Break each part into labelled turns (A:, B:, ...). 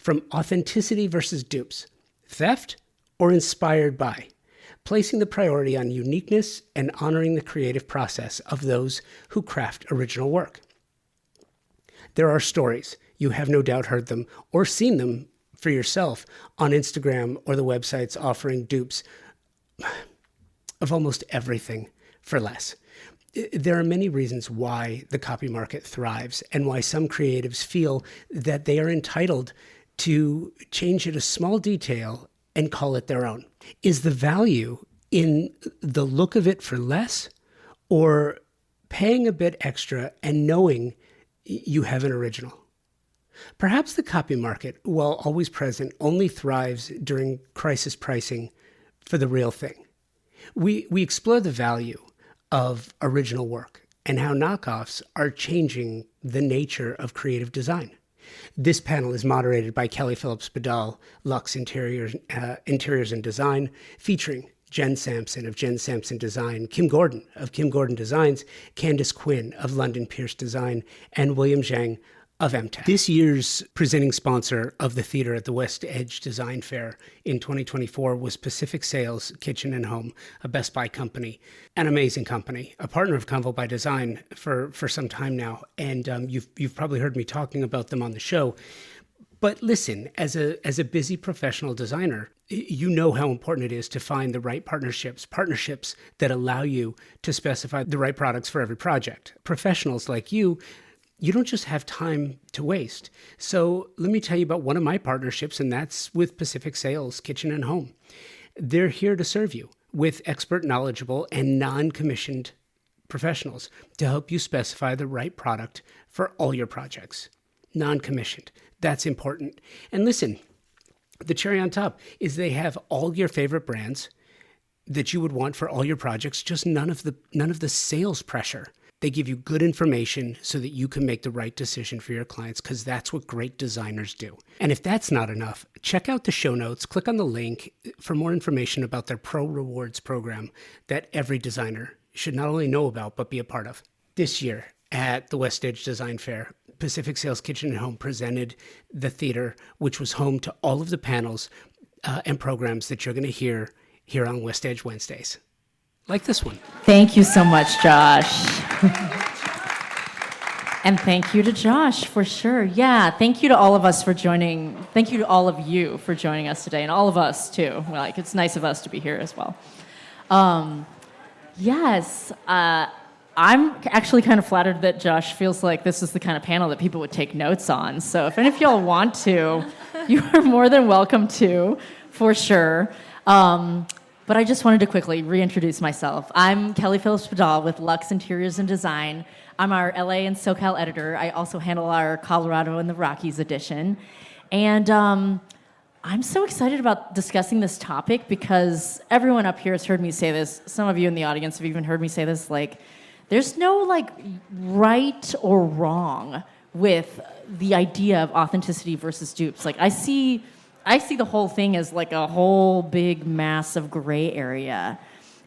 A: From authenticity versus dupes, theft or inspired by, placing the priority on uniqueness and honoring the creative process of those who craft original work. There are stories, you have no doubt heard them or seen them for yourself on Instagram or the websites offering dupes of almost everything for less. There are many reasons why the copy market thrives and why some creatives feel that they are entitled to change it a small detail and call it their own. Is the value in the look of it for less, or paying a bit extra and knowing you have an original? Perhaps the copy market, while always present, only thrives during crisis pricing for the real thing. We explore the value of original work and how knockoffs are changing the nature of creative design. This panel is moderated by Kelly Phillips Badal, Luxe Interiors and Design, featuring Jen Sampson of Jen Sampson Design, Kim Gordon of Kim Gordon Designs, Candace Quinn of London Pierce Design, and William Zhang of MTech. This year's presenting sponsor of the theater at the WestEdge Design Fair in 2024 was Pacific Sales Kitchen and Home, a Best Buy company, an amazing company, a partner of Convo by Design for some time now. And you've probably heard me talking about them on the show. But listen, as a busy professional designer, you know how important it is to find the right partnerships that allow you to specify the right products for every project. Professionals like you don't just have time to waste. So let me tell you about one of my partnerships, and that's with Pacific Sales Kitchen and Home. They're here to serve you with expert, knowledgeable, and non-commissioned professionals to help you specify the right product for all your projects. Non-commissioned. That's important. And listen, the cherry on top is they have all your favorite brands that you would want for all your projects, just none of the sales pressure. They give you good information so that you can make the right decision for your clients, because that's what great designers do. And if that's not enough, check out the show notes, click on the link for more information about their Pro Rewards program that every designer should not only know about, but be a part of. This year at the WestEdge Design Fair, Pacific Sales Kitchen and Home presented the theater, which was home to all of the panels and programs that you're going to hear here on WestEdge Wednesdays. Like this one.
B: Thank you so much, Josh. And thank you to Josh, for sure. Yeah, thank you to all of us for joining. Thank you to all of you for joining us today, and all of us, too. Like, it's nice of us to be here as well. Yes, I'm actually kind of flattered that Josh feels like this is the kind of panel that people would take notes on. So if any of y'all want to, you are more than welcome to, for sure. But I just wanted to quickly reintroduce myself. I'm Kelly Phillips Badal with Luxe Interiors and Design. I'm our LA and SoCal editor. I also handle our Colorado and the Rockies edition. And I'm so excited about discussing this topic because everyone up here has heard me say this. Some of you in the audience have even heard me say this. Like, there's no right or wrong with the idea of authenticity versus dupes. Like, I see the whole thing as like a whole big mass of gray area.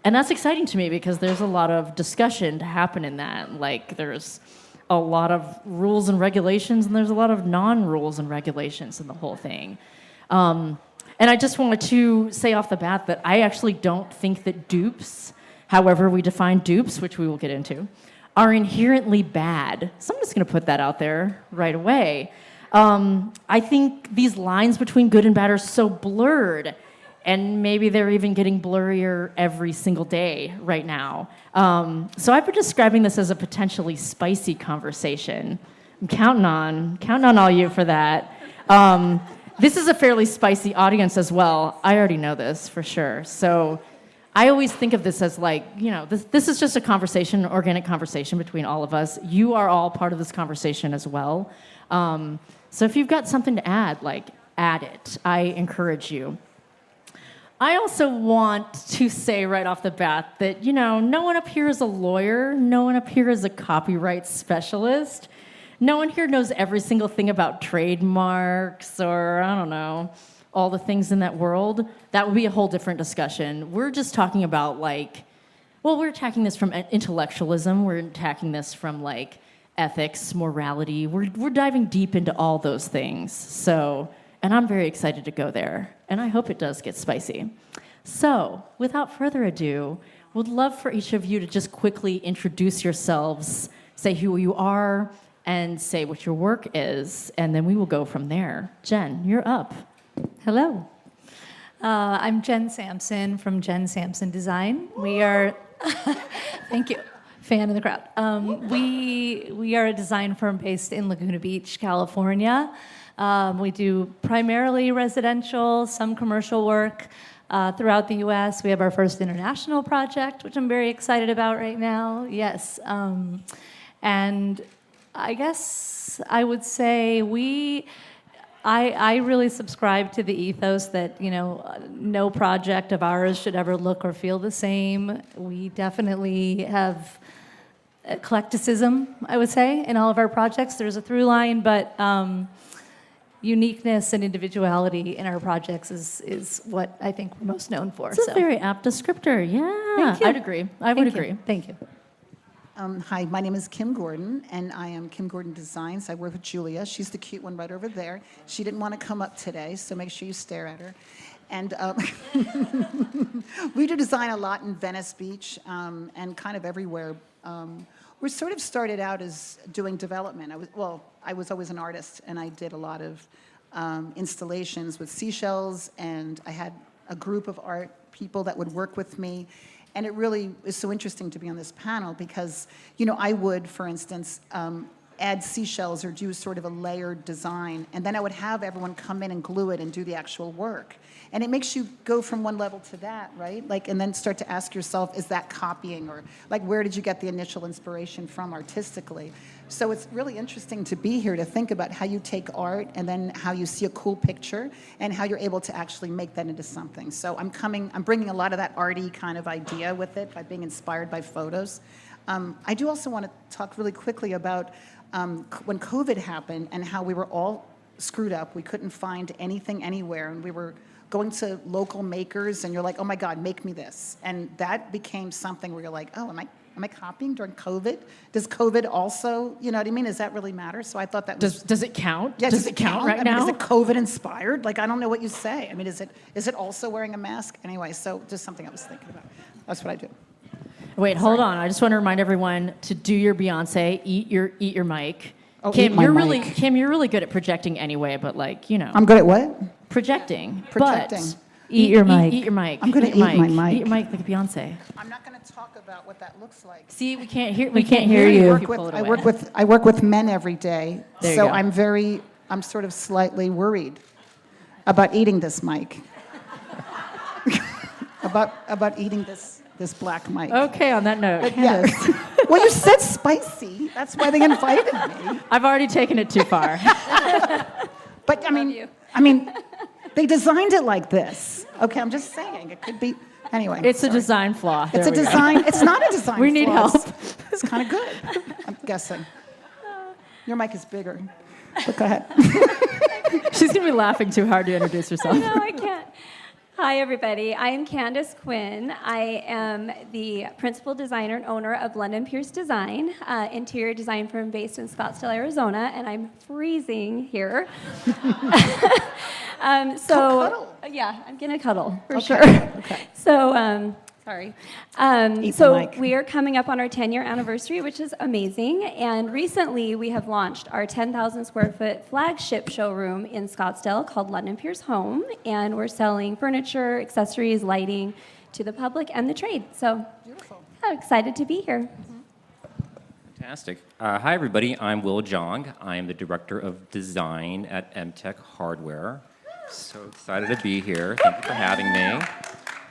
B: And that's exciting to me because there's a lot of discussion to happen in that. Like, there's a lot of rules and regulations, and there's a lot of non-rules and regulations in the whole thing. And I just wanted to say off the bat that I actually don't think that dupes, however we define dupes, which we will get into, are inherently bad. So I'm just going to put that out there right away. I think these lines between good and bad are so blurred, and maybe they're even getting blurrier every single day right now. So I've been describing this as a potentially spicy conversation. I'm counting on all you for that. This is a fairly spicy audience as well. I already know this for sure. So I always think of this as this is just a conversation, organic conversation between all of us. You are all part of this conversation as well. So if you've got something to add, add it. I encourage you. I also want to say right off the bat that, no one up here is a lawyer. No one up here is a copyright specialist. No one here knows every single thing about trademarks or, I don't know, all the things in that world. That would be a whole different discussion. We're just talking about, we're attacking this from intellectualism. We're attacking this from, ethics, morality. We're diving deep into all those things. So and I'm very excited to go there, and I hope it does get spicy. So, without further ado, would love for each of you to just quickly introduce yourselves, say who you are, and say what your work is, and then we will go from there. Jen, you're up.
C: Hello. I'm Jen Sampson from Jen Sampson Design. We are, thank you, fan in the crowd. We are a design firm based in Laguna Beach, California. We do primarily residential, some commercial work throughout the U.S. We have our first international project, which I'm very excited about right now. Yes. And I guess I would say I really subscribe to the ethos that, no project of ours should ever look or feel the same. We definitely have eclecticism, I would say, in all of our projects. There's a through line, but uniqueness and individuality in our projects is what I think we're most known for.
B: It's a very apt descriptor. Yeah,
C: Thank you.
B: I'd agree. I would agree.
C: Thank you.
D: Hi, my name is Kim Gordon, and I am Kim Gordon Designs. I work with Julia. She's the cute one right over there. She didn't want to come up today, so make sure you stare at her. And we do design a lot in Venice Beach and kind of everywhere. We sort of started out as doing development. I was always an artist, and I did a lot of installations with seashells, and I had a group of art people that would work with me. And it really is so interesting to be on this panel because, I would, for instance, add seashells or do sort of a layered design, and then I would have everyone come in and glue it and do the actual work. And it makes you go from one level to that, right? And then start to ask yourself, is that copying? Or, where did you get the initial inspiration from artistically? So it's really interesting to be here to think about how you take art and then how you see a cool picture and how you're able to actually make that into something. So I'm bringing a lot of that arty kind of idea with it by being inspired by photos. I do also want to talk really quickly about when COVID happened and how we were all screwed up. We couldn't find anything anywhere, and we were going to local makers, and you're like, oh my God, make me this. And that became something where you're like, oh, am I copying during COVID? Does COVID also, you know what I mean? Does that really matter? So I thought that was...
B: Does it count?
D: Yeah,
B: does it count right now?
D: Is it COVID inspired? I don't know what you say. I mean, is it also wearing a mask? Anyway, so just something I was thinking about. That's what I do.
B: Wait, hold on. I just want to remind everyone to do your Beyonce, eat your mic.
D: Oh,
B: Kim,
D: eat my
B: you're
D: mic.
B: you're really good at projecting anyway, but
D: I'm good at what?
B: projecting.
D: Projecting.
B: But
C: Eat your mic.
B: Eat your mic.
D: I'm gonna
B: Eat your
D: eat my mic.
B: Eat your mic like Beyonce.
D: I'm not going to talk about what that looks like.
B: See, we can't hear.
C: We can't hear you.
D: I work with men every day,
B: There you
D: so
B: go.
D: I'm sort of slightly worried about eating this mic. about eating this black mic.
B: Okay, on that note,
D: Yeah. Well, you said spicy. That's why they invited me.
B: I've already taken it too far.
D: But I mean, they designed it like this. Okay, I'm just saying it could be. Anyway,
B: It's
D: sorry.
B: a design flaw.
D: It's
B: There
D: a
B: we go.
D: design. It's not a design.
B: We need
D: flaw.
B: help.
D: It's kind of good. I'm guessing. Your mic is bigger. But go ahead.
B: She's gonna be laughing too hard to introduce herself.
E: No, I can't. Hi, everybody. I am Candace Quinn. I am the principal designer and owner of London Pierce Design, interior design firm based in Scottsdale, Arizona, and I'm freezing here.
D: Cuddle.
E: Yeah, I'm gonna cuddle for
D: Okay,
E: sure.
D: okay.
E: So, sorry.
D: Eat the
E: So
D: mic.
E: we are coming up on our 10-year anniversary, which is amazing. And recently we have launched our 10,000 square foot flagship showroom in Scottsdale called London Pierce Home. And we're selling furniture, accessories, lighting to the public and the trade. So I'm excited to be here.
F: Fantastic. Hi, everybody. I'm Will Jong. I am the Director of Design at MTech Hardware. So excited to be here. Thank you for having me.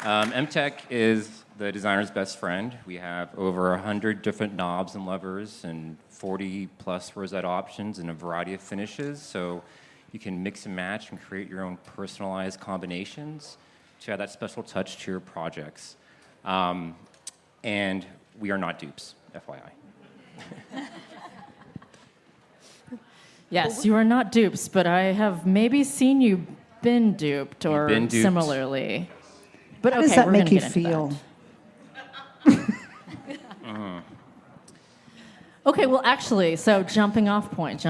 F: MTech is the designer's best friend. We have over 100 different knobs and levers and 40-plus rosette options in a variety of finishes. So you can mix and match and create your own personalized combinations to add that special touch to your projects. And we are not dupes, FYI.
B: Yes, you are not dupes, but I have maybe seen you been duped or
F: Been duped.
B: similarly. But
D: How
B: okay,
D: does that
B: we're
D: make
B: gonna
D: you
B: get into
D: feel?
B: that. Okay, well, actually, so jumping off point.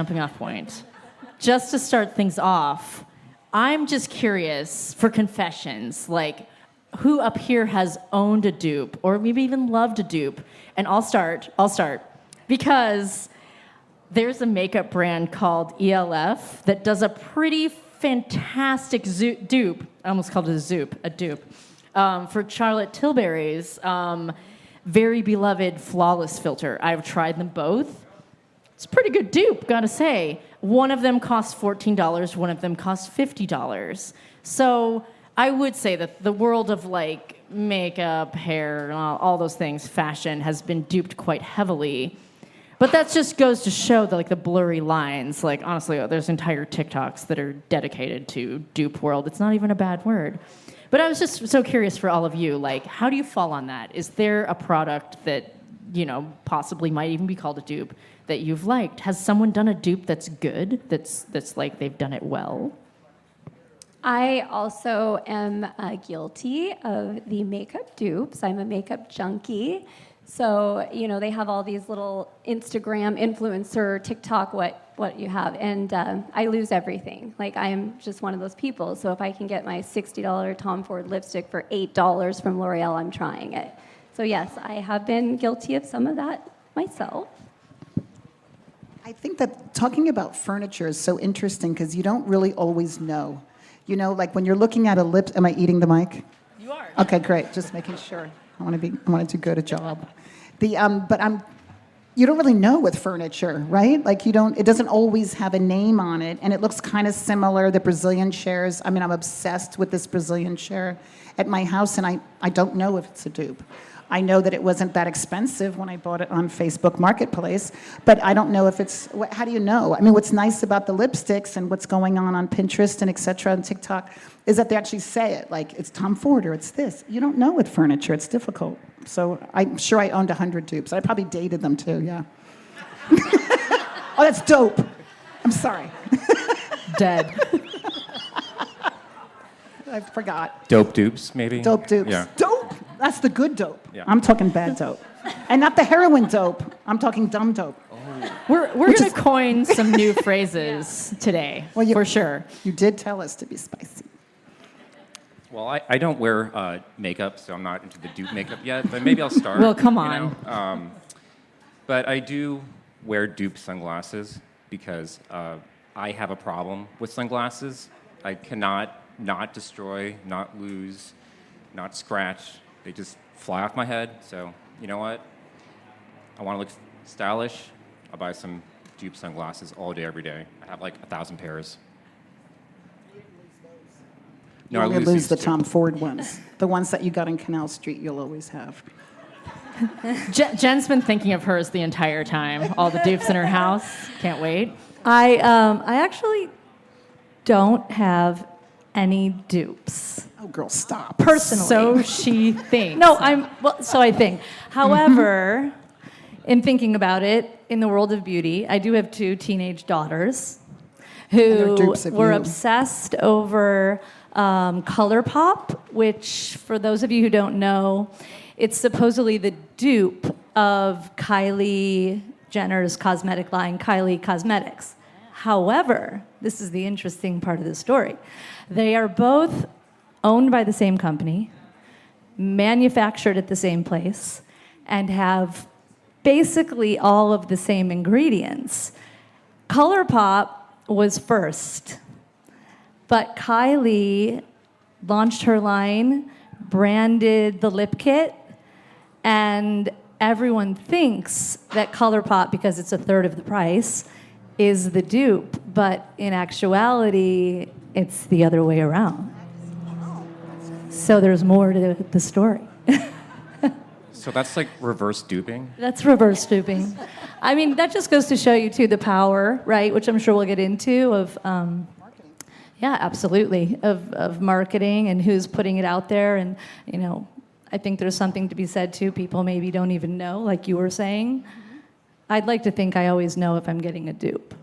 B: Just to start things off, I'm just curious for confessions, like who up here has owned a dupe or maybe even loved a dupe? And I'll start because there's a makeup brand called ELF that does a pretty fantastic dupe. I almost called it a dupe, for Charlotte Tilbury's very beloved Flawless filter. I've tried them both. It's a pretty good dupe, gotta say. One of them costs $14, one of them costs $50. So I would say that the world of like makeup, hair, and all those things, fashion, has been duped quite heavily. But that just goes to show the, like, the blurry lines. Like, honestly, there's entire TikToks that are dedicated to dupe world. It's not even a bad word. But I was just so curious for all of you, like, how do you fall on that? Is there a product that, you know, possibly might even be called a dupe that you've liked? Has someone done a dupe that's good, that's like they've done it well?
E: I also am guilty of the makeup dupes. I'm a makeup junkie. So, you know, they have all these little Instagram influencer, TikTok, what you have. And I lose everything. Like, I'm just one of those people. So if I can get my $60 Tom Ford lipstick for $8 from L'Oreal, I'm trying it. So yes, I have been guilty of some of that myself.
D: I think that talking about furniture is so interesting because you don't really always know. You know, like when you're looking at a lip, am I eating the mic?
B: You are.
D: Okay, great. Just making sure. I want to do good a job. You don't really know with furniture, right? Like it doesn't always have a name on it, and it looks kind of similar. The Brazilian chairs. I mean, I'm obsessed with this Brazilian chair at my house, and I don't know if it's a dupe. I know that it wasn't that expensive when I bought it on Facebook Marketplace, but I don't know if it's, how do you know? I mean, what's nice about the lipsticks and what's going on Pinterest and et cetera and TikTok is that they actually say it, like it's Tom Ford or it's this. You don't know with furniture, it's difficult. So I'm sure I owned 100 dupes. I probably dated them too, yeah. Oh, that's dope. I'm sorry.
B: Dead.
D: I forgot.
F: Dope dupes, maybe?
D: Dope dupes.
F: Yeah.
D: Dope? That's the good dope.
F: Yeah.
D: I'm talking bad dope. And not the heroin dope. I'm talking dumb dope.
B: We're going to coin some new phrases today,
D: Well,
B: for sure.
D: You did tell us to be spicy.
F: Well, I don't wear makeup, so I'm not into the dupe makeup yet, but maybe I'll start.
B: Well, come
F: you
B: on.
F: know. But I do wear dupe sunglasses because I have a problem with sunglasses. I cannot not destroy, not lose, not scratch. They just fly off my head. So, you know what? I want to look stylish. I'll buy some dupe sunglasses all day, every day. I have like 1,000 pairs.
D: You
F: I
D: only lose
F: these
D: the
F: too.
D: Tom Ford ones. The ones that you got in Canal Street, you'll always have.
B: Jen's been thinking of hers the entire time. All the dupes in her house. Can't wait.
C: I actually don't have any dupes.
D: Oh, girl, stop.
C: Personally.
B: So she thinks.
C: No, so I think. However, in thinking about it, in the world of beauty, I do have 2 teenage daughters
D: they're
C: who
D: dupes of
C: were
D: you.
C: obsessed over ColourPop, which, for those of you who don't know, it's supposedly the dupe of Kylie Jenner's cosmetic line, Kylie Cosmetics. However, this is the interesting part of the story. They are both owned by the same company, manufactured at the same place, and have basically all of the same ingredients. ColourPop was first, but Kylie launched her line, branded the lip kit, and everyone thinks that ColourPop, because it's a third of the price, is the dupe, but in actuality, it's the other way around. So there's more to the story.
F: So that's like reverse duping?
C: That's reverse duping. I mean, that just goes to show you, too, the power, right, which I'm sure we'll get into, of, yeah, absolutely, of marketing and who's putting it out there. And, you know, I think there's something to be said, too. People maybe don't even know, like you were saying. I'd like to think I always know if I'm getting a dupe.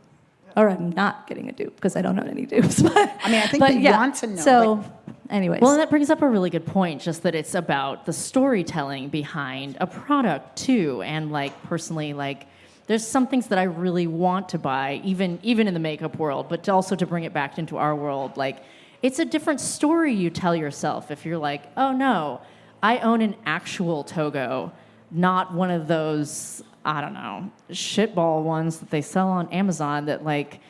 C: Or I'm not getting a dupe, because I don't know any dupes. But,
D: I mean, I think you want to know.
C: So, anyways.
B: Well, and that brings up a really good point, just that it's about the storytelling behind a product, too. And, like, personally, like, there's some things that I really want to buy, even in the makeup world, but also to bring it back into our world. Like, it's a different story you tell yourself if you're like, oh no, I own an actual Togo, not one of those, I don't know, shitball ones that they sell on Amazon that like,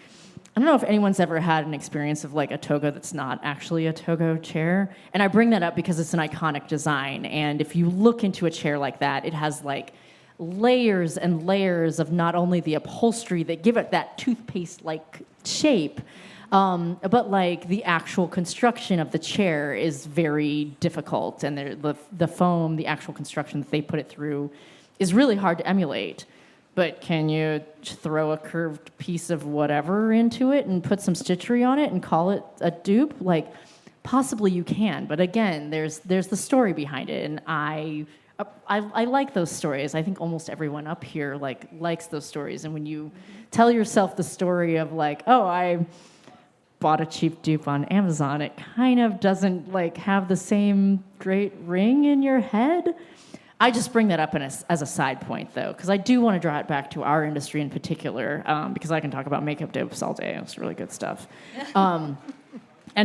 B: I don't know if anyone's ever had an experience of like a Togo that's not actually a Togo chair. And I bring that up because it's an iconic design. And if you look into a chair like that, it has like layers and layers of not only the upholstery that give it that toothpaste-like shape, but like the actual construction of the chair is very difficult. And the foam, the actual construction that they put it through is really hard to emulate. But can you throw a curved piece of whatever into it and put some stitchery on it and call it a dupe? Like, possibly you can. But again, there's the story behind it, and I like those stories. I think almost everyone up here likes those stories. And when you tell yourself the story of like, oh, I bought a cheap dupe on Amazon, it kind of doesn't like have the same great ring in your head. I just bring that up as a side point, though, because I do want to draw it back to our industry in particular, because I can talk about makeup dupes all day. It's really good stuff. And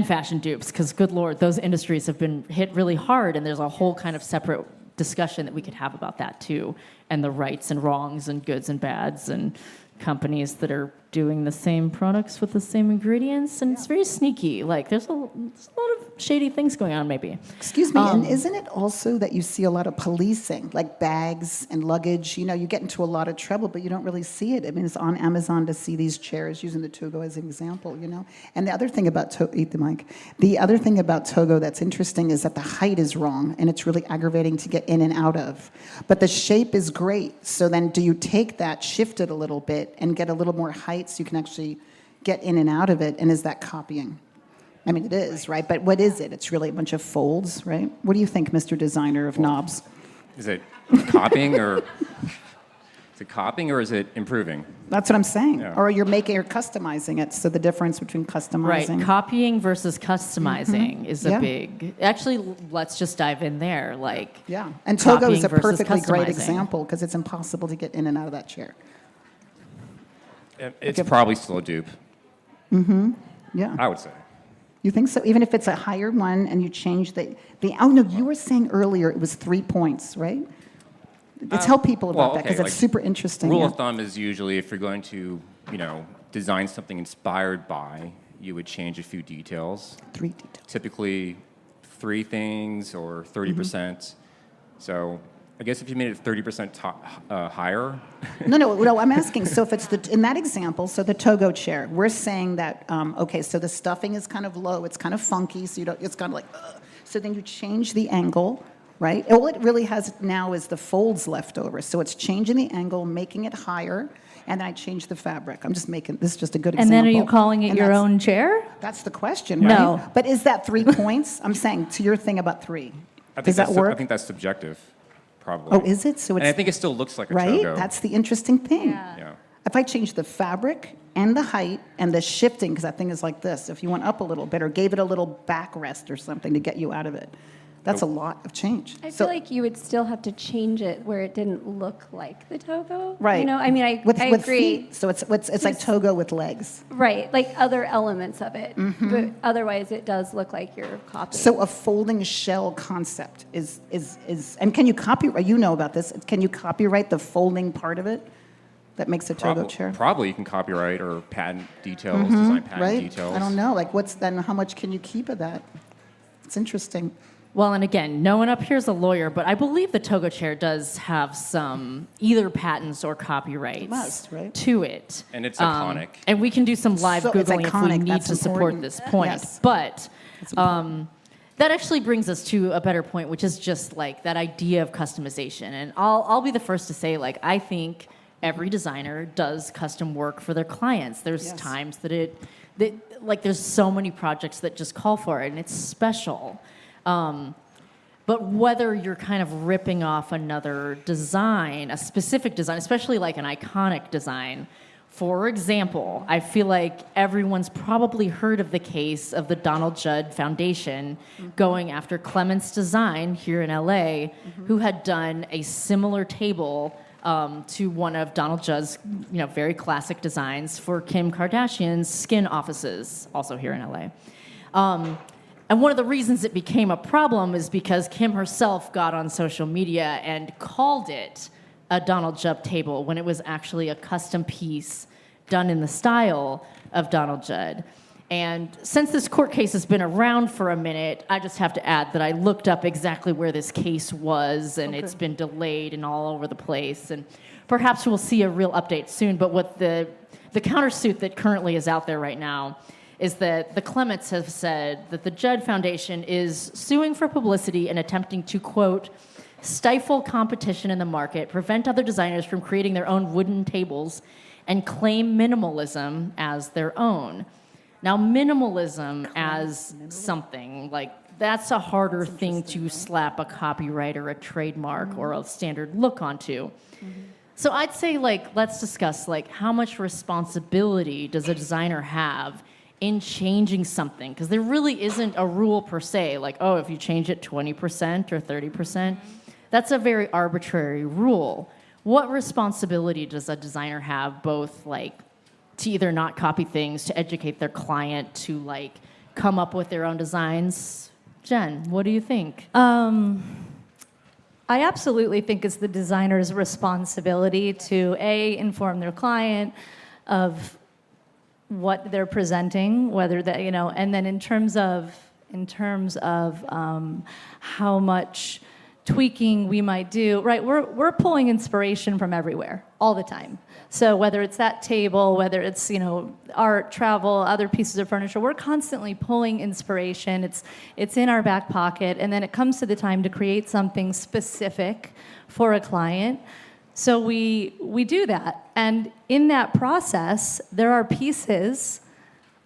B: fashion dupes, because good Lord, those industries have been hit really hard, and there's a whole kind of separate discussion that we could have about that, too, and the rights and wrongs and goods and bads and companies that are doing the same products with the same ingredients, and it's very sneaky. Like, there's a lot of shady things going on, maybe.
D: Excuse me, and isn't it also that you see a lot of policing, like bags and luggage? You know, you get into a lot of trouble, but you don't really see it. I mean, it's on Amazon to see these chairs, using the Togo as an example, you know? And the other thing about eat the mic. The other thing about Togo that's interesting is that the height is wrong, and it's really aggravating to get in and out of. But the shape is great. So then do you take that, shift it a little bit, and get a little more height so you can actually get in and out of it? And is that copying? I mean, it is, right? But what is it? It's really a bunch of folds, right? What do you think, Mr. Designer of Knobs?
F: Is it copying or is it improving?
D: That's what I'm saying.
F: Yeah.
D: Or you're making or customizing it. So the difference between customizing.
B: Right, copying versus customizing is a
D: Yeah.
B: big. Actually, let's just dive in there. Like,
D: Yeah. And Togo is a
B: copying versus
D: perfectly great
B: customizing.
D: example because it's impossible to get in and out of that chair.
F: It's probably still a dupe,
D: Yeah.
F: I would say.
D: You think so? Even if it's a higher one and you change the oh no, you were saying earlier it was 3 points, right? Tell people about that because it's super interesting.
F: Rule
D: Yeah.
F: of thumb is usually if you're going to, design something inspired by, you would change a few details.
D: 3 details.
F: Typically 3 things or 30%. So I guess if you made it 30% higher.
D: No, I'm asking, so if it's in that example, so the Togo chair, we're saying that, okay, so the stuffing is kind of low, it's kind of funky, so it's kind of like, so then you change the angle, right? All it really has now is the folds left over, so it's changing the angle, making it higher, and then I change the fabric. I'm just making, this is just a good
C: And
D: example.
C: then are you calling it
D: And
C: your
D: that's-
C: own chair?
D: That's the question, right?
C: No.
D: But is that 3 points? I'm saying to your thing about 3. Does that work?
F: I think that's subjective, probably.
D: Oh, is it? So it's
F: And I think it still looks like a
D: right?
F: Togo.
D: That's the interesting thing.
F: Yeah.
D: If I change the fabric and the height and the shifting, because that thing is like this, if you went up a little bit or gave it a little backrest or something to get you out of it, that's a lot of change.
E: I feel like you would still have to change it where it didn't look like the Togo.
D: Right.
E: You know, I mean, I
D: with
E: agree.
D: feet, so it's like Togo with legs.
E: Right, like other elements of it. But otherwise, it does look like you're copying.
D: So a folding shell concept is and can you copyright? You know about this? Can you copyright the folding part of it that makes a Togo chair?
F: Probably you can copyright or patent details, design patent
D: Right?
F: details.
D: I don't know. Like, what's then? How much can you keep of that? It's interesting.
B: well, and again, no one up here is a lawyer, but I believe the Togo chair does have some either patents or copyrights
D: It must, right?
B: to it.
F: And it's iconic.
B: And we can do some live
D: So it's
B: Googling if we
D: iconic,
B: need
D: that's
B: to support
D: important.
B: this point.
D: Yes.
B: But that actually brings us to a better point, which is just like that idea of customization. And I'll be the first to say, like, I think every designer does custom work for their clients. There's
D: Yes.
B: times that there's so many projects that just call for it, and it's special. But whether you're kind of ripping off another design, a specific design, especially like an iconic design, for example, I feel like everyone's probably heard of the case of the Donald Judd Foundation going after Clements Design here in LA, who had done a similar table to one of Donald Judd's, very classic designs for Kim Kardashian's skin offices, also here in LA. And one of the reasons it became a problem is because Kim herself got on social media and called it a Donald Judd table when it was actually a custom piece done in the style of Donald Judd. And since this court case has been around for a minute, I just have to add that I looked up exactly where this case was, and it's been delayed and all over the place. And perhaps we'll see a real update soon, but what the countersuit that currently is out there right now is that the Clements have said that the Judd Foundation is suing for publicity and attempting to, quote, stifle competition in the market, prevent other designers from creating their own wooden tables, and claim minimalism as their own. Now, minimalism as something, like, that's a harder thing to slap a copyright or a trademark or a standard look onto. So I'd say, like, let's discuss, like, how much responsibility does a designer have in changing something? Because there really isn't a rule per se, like, oh, if you change it 20% or 30%, that's a very arbitrary rule. What responsibility does a designer have, both, like, to either not copy things, to educate their client, to, like, come up with their own designs? Jen, what do you think?
C: I absolutely think it's the designer's responsibility to inform their client of what they're presenting, whether that, you know, and then in terms of how much tweaking we might do, right? We're pulling inspiration from everywhere all the time. So whether it's that table, whether it's, you know, art, travel, other pieces of furniture, we're constantly pulling inspiration. It's in our back pocket, and then it comes to the time to create something specific for a client. So we do that, and in that process, there are pieces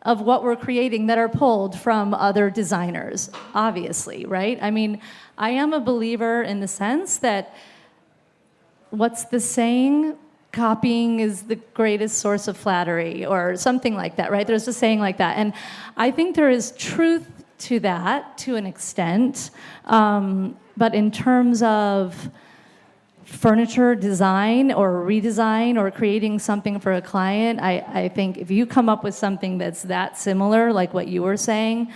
C: of what we're creating that are pulled from other designers, obviously, right? I mean, I am a believer in the sense that, what's the saying? Copying is the greatest source of flattery, or something like that, right? There's a saying like that. And I think there is truth to that to an extent. But in terms of furniture design or redesign or creating something for a client, I think if you come up with something that's that similar, like what you were saying,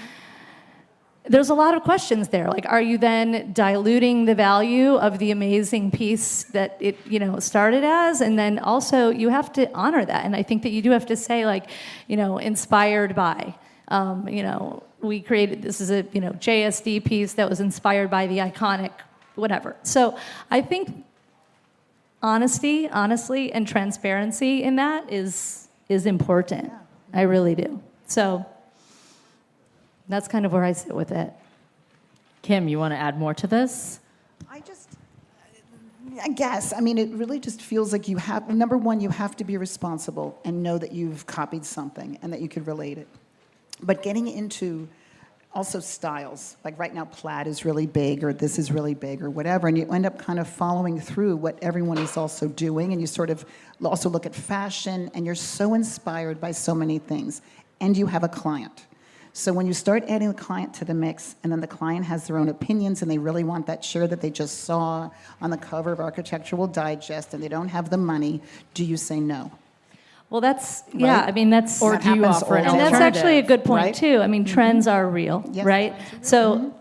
C: there's a lot of questions there. Like, are you then diluting the value of the amazing piece that it, you know, started as? And then also you have to honor that. And I think that you do have to say, like, you know, inspired by, you know, we created, this is a, you know, JSD piece that was inspired by the iconic whatever. So I think honestly, and transparency in that is important. Yeah. I really do. So that's kind of where I sit with it.
B: Kim, you want to add more to this?
D: I guess. I mean, it really just feels like you have, number one, you have to be responsible and know that you've copied something and that you could relate it. But getting into also styles, like right now plaid is really big, or this is really big, or whatever, and you end up kind of following through what everyone is also doing, and you sort of also look at fashion, and you're so inspired by so many things, and you have a client. So when you start adding the client to the mix, and then the client has their own opinions, and they really want that shirt that they just saw on the cover of Architectural Digest, and they don't have the money, do you say no?
C: Well, that's, yeah,
D: Right?
C: I mean, that's...
B: Or do you offer an
C: And that's
B: alternative?
C: actually a good point,
D: Right?
C: too. I mean, trends are real,
D: Yes.
C: right? So,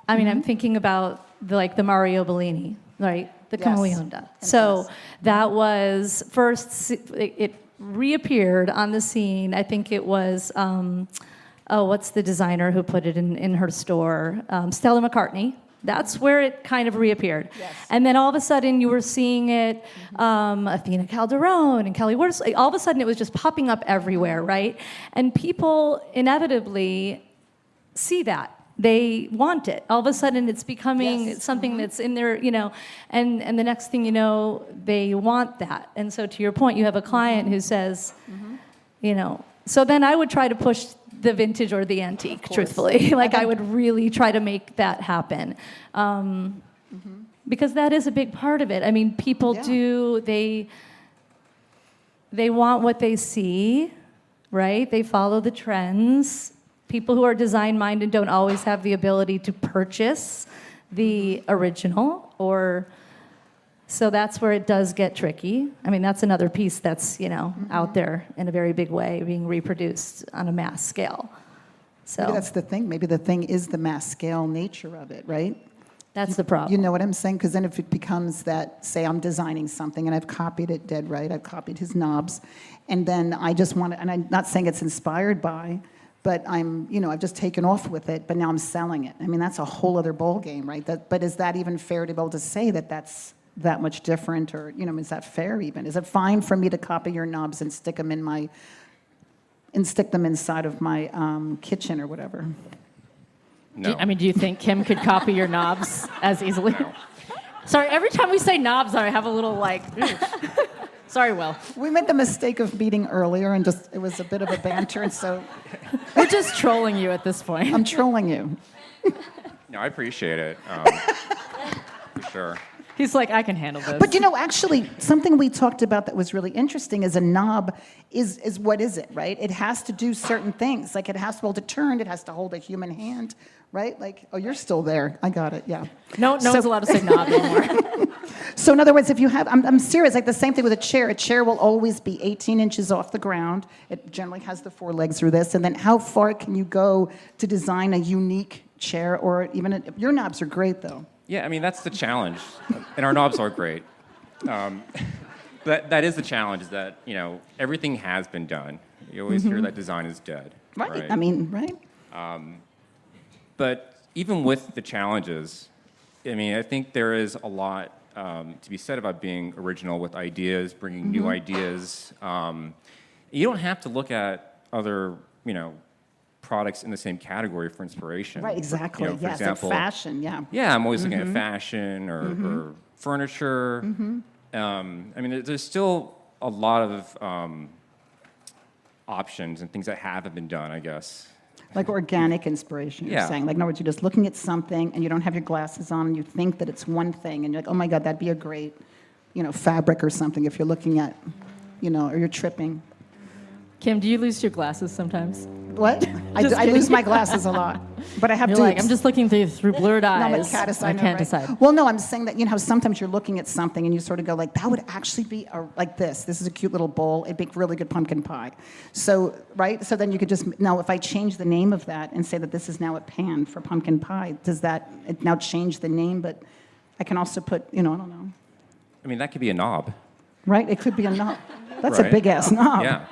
C: I mean, I'm thinking about, the Mario Bellini, right? The
D: Yes.
C: Camaleonda. So that was first, it reappeared on the scene. I think it was... what's the designer who put it in her store? Stella McCartney. That's where it kind of reappeared.
D: Yes.
C: And then all of a sudden you were seeing it, Athena Calderon and Kelly Worsley. All of a sudden it was just popping up everywhere, right? And people inevitably see that. They want it. All of a sudden it's becoming
D: Yes.
C: something that's in their, you know, and the next thing you know, they want that. And so to your point, you have a client who says, you know, so then I would try to push the vintage or the antique, truthfully. Like, I would really try to make that happen. Because that is a big part of it. I mean, people they want what they see, right? They follow the trends. People who are design-minded don't always have the ability to purchase the original, or... So that's where it does get tricky. I mean, that's another piece that's, you know, out there in a very big way, being reproduced on a mass scale. So
D: Maybe that's the thing. Maybe the thing is the mass scale nature of it, right?
C: that's the problem.
D: You know what I'm saying? Because then if it becomes that, say I'm designing something and I've copied it dead right, I've copied his knobs, and then I just want to, and I'm not saying it's inspired by, but I've just taken off with it, but now I'm selling it. I mean, that's a whole other ball game, right? But is that even fair to be able to say that that's that much different, or, is that fair even? Is it fine for me to copy your knobs and stick them inside of my kitchen or whatever?
F: No.
B: Do you think Kim could copy your knobs as easily?
F: No.
B: Sorry, every time we say knobs, I have a little like, sorry, Will.
D: We made the mistake of meeting earlier, and it was a bit of a banter, and so
B: We're just trolling you at this point.
D: I'm trolling you.
F: No, I appreciate it. For sure.
B: He's like, I can handle this.
D: But actually, something we talked about that was really interesting is a knob is what is it, right? It has to do certain things. Like, it has to be able to turn, it has to hold a human hand, right? Like, oh, you're still there. I got it, yeah.
B: No one's allowed to say knob anymore.
D: So in other words, if you have, I'm serious, like the same thing with a chair. A chair will always be 18 inches off the ground. It generally has the 4 legs through this. And then how far can you go to design a unique chair, or even, your knobs are great, though.
F: Yeah, I mean, that's the challenge. And our knobs are great. That is the challenge, is that, everything has been done. You always hear that design is dead.
D: Right. I mean, right?
F: But even with the challenges, I think there is a lot to be said about being original with ideas, bringing new ideas. You don't have to look at other, products in the same category for inspiration.
D: Right, exactly.
F: For
D: Yes,
F: example,
D: like fashion, yeah.
F: Yeah, I'm always looking at fashion or furniture. There's still a lot of options and things that haven't been done, I guess.
D: Like organic inspiration, you're saying. Like, in other words, you're just looking at something and you don't have your glasses on and you think that it's one thing and you're like, oh my God, that'd be a great, fabric or something if you're looking at, or you're tripping.
B: Kim, do you lose your glasses sometimes?
D: What? I lose my glasses a lot, but I have
B: You're
D: Dupes.
B: like, I'm just looking through blurred
D: No, I'm a
B: eyes.
D: caddis,
B: I
D: know,
B: can't
D: right?
B: decide.
D: Well, no, I'm saying that, how sometimes you're looking at something and you sort of go like, that would actually be like this. This is a cute little bowl. It'd make really good pumpkin pie. So, right? So then you could just, now if I change the name of that and say that this is now a pan for pumpkin pie, does that now change the name? But I can also put, I don't know.
F: That could be a knob.
D: Right? It could be a knob. That's
F: Right.
D: a big-ass knob.
F: Yeah.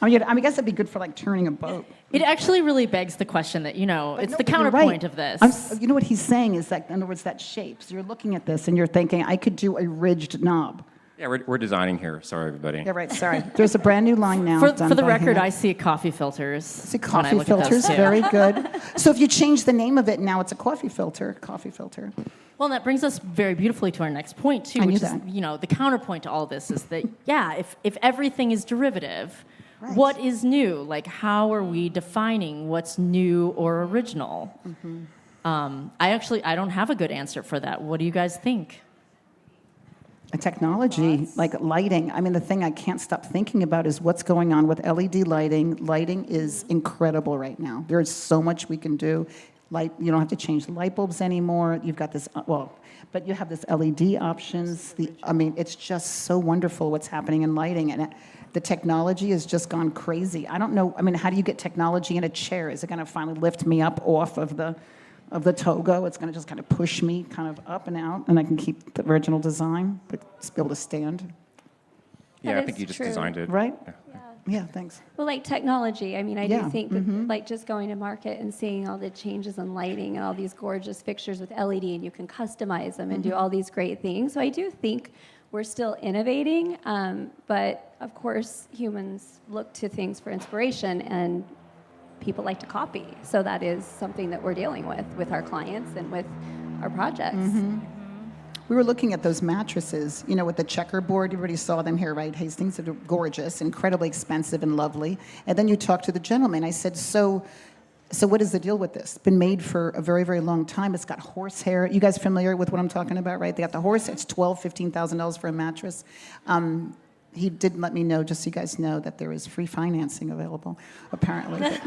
D: I guess it'd be good for like turning a boat.
B: It actually really begs the question that, it's
D: No,
B: the
D: but you're
B: counterpoint
D: right.
B: of this.
D: You know what he's saying is that, in other words, that shape. So you're looking at this and you're thinking, I could do a ridged knob.
F: Yeah, we're designing here. Sorry, everybody.
D: Yeah, right, sorry. There's a brand new line now.
B: For
D: done
B: the
D: by
B: record,
D: hand.
B: I see coffee filters.
D: See
B: when I
D: coffee
B: look at those,
D: filters,
B: too.
D: very good. So if you change the name of it, now it's a coffee filter.
B: Well, and that brings us very beautifully to our next point, too,
D: I knew
B: which
D: that.
B: is, the counterpoint to all this is that, if everything is derivative,
D: Right.
B: what is new? Like, how are we defining what's new or original? I don't have a good answer for that. What do you guys think?
D: Technology, like lighting. The thing I can't stop thinking about is what's going on with LED lighting. Lighting is incredible right now. There is so much we can do. You don't have to change the light bulbs anymore. You've got this, but you have this LED options. It's just so wonderful what's happening in lighting. And the technology has just gone crazy. I don't know, how do you get technology in a chair? Is it going to finally lift me up off of the togo? It's going to just kind of push me kind of up and out, and I can keep the original design, but just be able to stand.
F: Yeah,
E: That
F: I think
E: is
F: you just
E: true.
F: designed it.
D: Right?
E: Yeah.
D: Yeah, thanks.
E: Well, like technology, I
D: Yeah,
E: do think that like just going to market and seeing all the changes in lighting and all these gorgeous fixtures with LED, and you can customize them and do all these great things. So I do think we're still innovating, but of course humans look to things for inspiration, and people like to copy. So that is something that we're dealing with our clients and with our projects.
D: We were looking at those mattresses, with the checkerboard. You already saw them here, right? Hastings, they're gorgeous, incredibly expensive and lovely. And then you talk to the gentleman. I said, so what is the deal with this? It's been made for a very, very long time. It's got horsehair. You guys familiar with what I'm talking about, right? They got the horse. It's $12,000, $15,000 for a mattress. He did let me know, just so you guys know, that there is free financing available, apparently.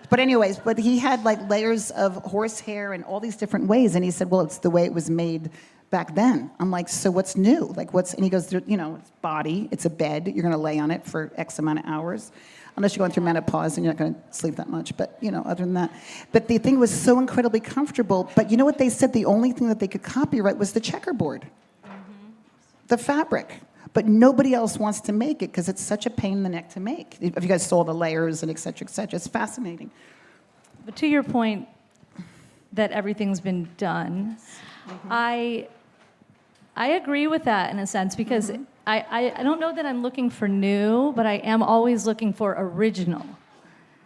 D: But anyways, he had like layers of horsehair and all these different ways. And he said, well, it's the way it was made back then. I'm like, so what's new? And he goes, it's body, it's a bed. You're going to lay on it for X amount of hours. unless you're going through menopause and you're not going to sleep that much. But, other than that. But the thing was so incredibly comfortable. But you know what they said? The only thing that they could copyright was the checkerboard, the fabric. But nobody else wants to make it because it's such a pain in the neck to make. If you guys saw the layers and et cetera, it's fascinating.
C: But to your point that everything's been done, I agree with that in a sense because I don't know that I'm looking for new, but I am always looking for original.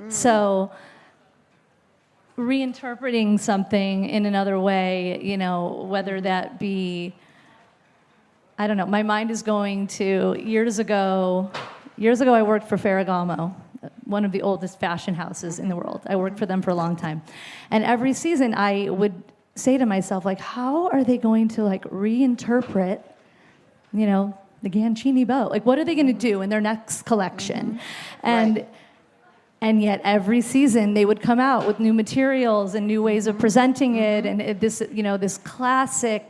C: So reinterpreting something in another way, whether that be, I don't know, my mind is going to years ago I worked for Ferragamo, one of the oldest fashion houses in the world. I worked for them for a long time. And every season I would say to myself, like, how are they going to reinterpret, the Gancini boat? Like, what are they going to do in their next collection? And yet every season they would come out with new materials and new ways of presenting it, and this classic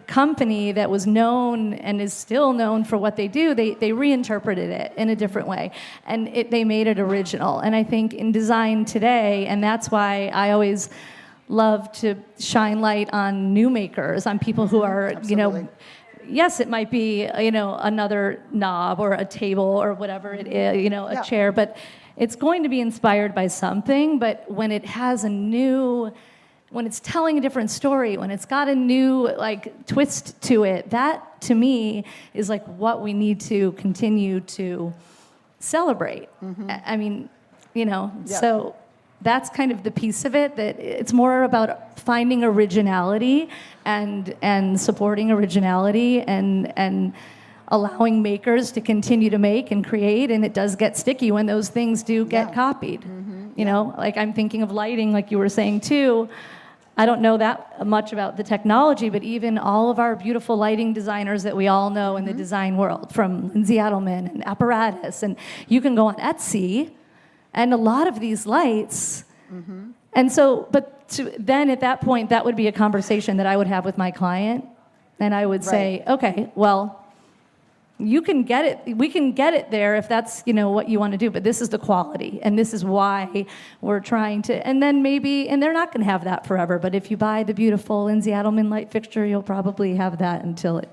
C: company that was known and is still known for what they do, they reinterpreted it in a different way, and they made it original. And I think in design today, and that's why I always love to shine light on new makers, on people who are,
D: Absolutely.
C: Yes, it might be, another knob or a table or whatever it is, a chair, but it's going to be inspired by something. But when it has when it's telling a different story, when it's got a new twist to it, that to me is what we need to continue to celebrate. I mean, so that's kind of the piece of it, that it's more about finding originality and supporting originality and allowing makers to continue to make and create. And it does get sticky when those things do get copied. I'm thinking of lighting, like you were saying too. I don't know that much about the technology, but even all of our beautiful lighting designers that we all know in the design world, from Lindsay Adelman and Apparatus, and you can go on Etsy, and a lot of these lights, and so, then at that point, that would be a conversation that I would have with my client, and I would say, okay, well, you can get it, we can get it there if that's, what you want to do, but this is the quality, and this is why we're trying to, and then maybe, and they're not going to have that forever, but if you buy the beautiful Lindsay Adelman light fixture, you'll probably have that until it,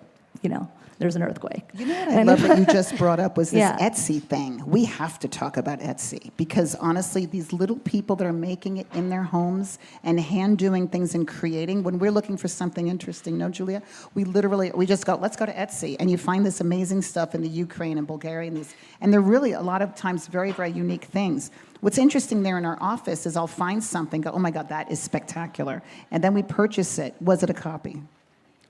C: there's an earthquake.
D: You know what I love that you just brought up was this
C: Yeah.
D: Etsy thing. We have to talk about Etsy because honestly, these little people that are making it in their homes and hand doing things and creating, when we're looking for something interesting, no, Julia? We just go, let's go to Etsy. And you find this amazing stuff in the Ukraine and Bulgaria and they're really a lot of times very, very unique things. What's interesting there in our office is I'll find something, go, oh my God, that is spectacular. And then we purchase it. Was it a copy?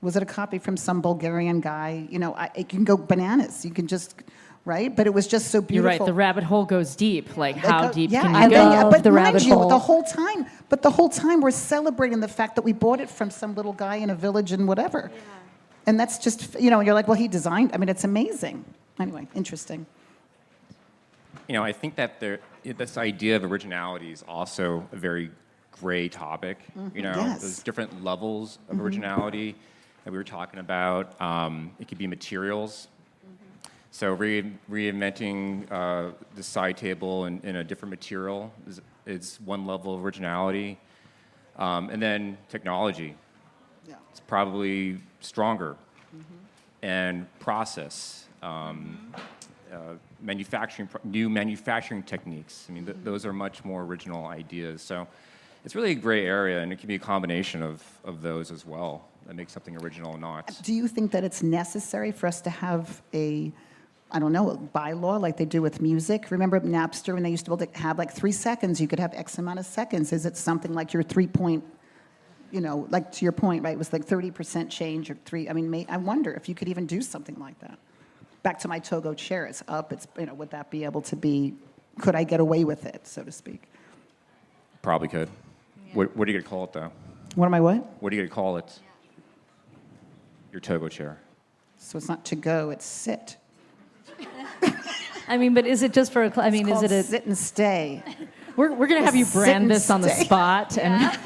D: Was it a copy from some Bulgarian guy? It can go bananas. You can just, right? But it was just so beautiful.
B: You're right. The rabbit hole goes deep. How deep can you
D: and
B: go?
D: then, but
B: the
D: mind
B: rabbit
D: you,
B: hole.
D: the whole time we're celebrating the fact that we bought it from some little guy in a village and whatever. Yeah. And that's just, you're like, well, he designed. I mean, it's amazing. Anyway, interesting.
F: I think that this idea of originality is also a very gray topic.
D: Yes.
F: There's different levels of originality that we were talking about. It could be materials. So reinventing the side table in a different material is one level of originality. And then technology.
D: Yeah.
F: It's probably stronger. And process. New manufacturing techniques. I mean, those are much more original ideas. So it's really a gray area, and it can be a combination of those as well that makes something original or not.
D: Do you think that it's necessary for us to have a bylaw like they do with music? Remember Napster when they used to be able to have 3 seconds, you could have X amount of seconds. Is it something like your 3 point, to your point, right, it was 30% change or I wonder if you could even do something like that. Back to my Togo chair, it's up, would that be able to be, could I get away with it, so to speak?
F: Probably could. Yeah. What are you going to call it, though?
D: What am I what?
F: What are you going to call it? Yeah. Your Togo chair.
D: So it's not to go, it's sit.
C: But is it just for is it a
D: sit and stay?
B: We're going to have you brand this on the spot and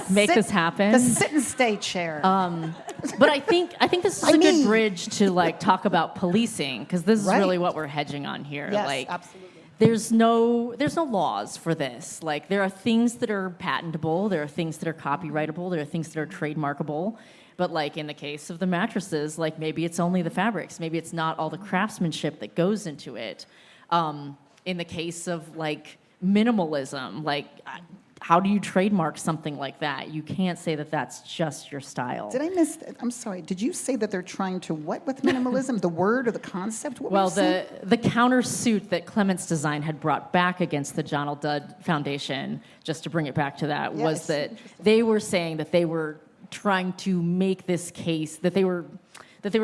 B: make this happen.
D: The sit and stay chair.
B: But I think this is a good bridge to talk about policing, because this is really what we're hedging on here.
D: Yes, absolutely.
B: there's no laws for this. Like, there are things that are patentable, there are things that are copyrightable, there are things that are trademarkable. But like in the case of the mattresses, like maybe it's only the fabrics, maybe it's not all the craftsmanship that goes into it. In the case of like minimalism, like how do you trademark something like that? You can't say that that's just your style.
D: Did I miss? I'm sorry. Did you say that they're trying to what with minimalism? The word or the concept? What
B: Well,
D: were you saying?
B: the countersuit that Clement's Design had brought back against the John L. Dudd Foundation, just to bring it back to that, was
D: Yes,
B: that
D: interesting.
B: they were saying that they were trying to make this case, that they were